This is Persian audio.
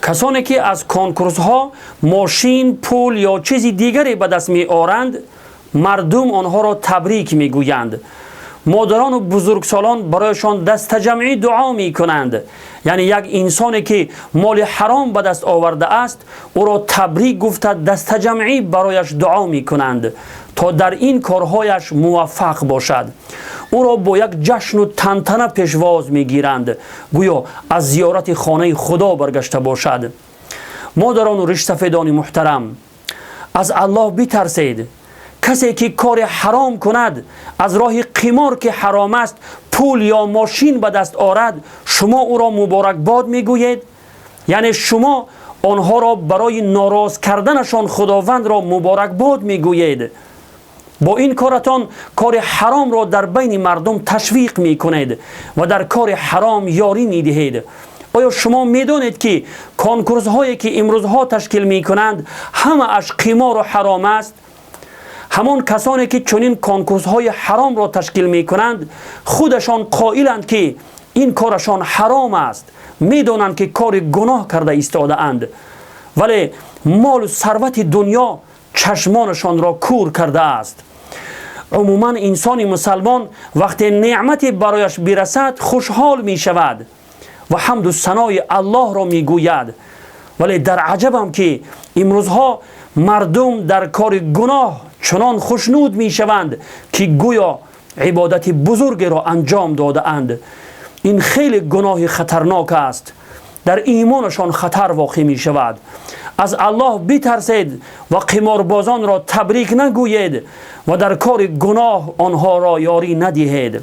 کسانی که از کنکورس ها ماشین، پول یا چیزی دیگری به دست می آورند، مردم آنها را تبریک می گویند. مادران و بزرگسالان برایشان دست جمعی دعا می کنند. یعنی یک انسانی که مال حرام به دست آورده است، او را تبریک گفته دست جمعی برایش دعا می کنند تا در این کارهایش موفق باشد. او را با یک جشن و تنتنه پیشواز می گیرند، گویا از زیارت خانه خدا برگشته باشد. مادران و ریشسفیدان محترم، از الله بترسید. کسی که کار حرام کند، از راه قمار که حرام است پول یا ماشین به دست آورد، شما او را مبارکباد میگویید؟ یعنی شما آنها را برای ناراض کردنشان خداوند را مبارکباد میگویید. با این کارتان کار حرام را در بین مردم تشویق میکنید و در کار حرام یاری میدهید. آیا شما میدونید که کنکورس هایی که امروزها تشکیل میکنند همه اش قمار و حرام است؟ همان کسانی که چنین کنکورس های حرام را تشکیل می کنند خودشان قائلند که این کارشان حرام است، میدونند که کار گناه کرده ایستاده اند، ولی مال و ثروت دنیا چشمانشان را کور کرده است. عموما انسان مسلمان وقتی نعمتی برایش برسد خوشحال می شود و حمد و ثنای الله را می گوید، ولی در عجبم که امروزها مردم در کار گناه چنان خوشنود می شوند که گویا عبادت بزرگ را انجام داده اند. این خیلی گناه خطرناک است، در ایمانشان خطر واقع می شود. از الله بترسید و قماربازان را تبریک نگویید و در کار گناه آنها را یاری ندهید.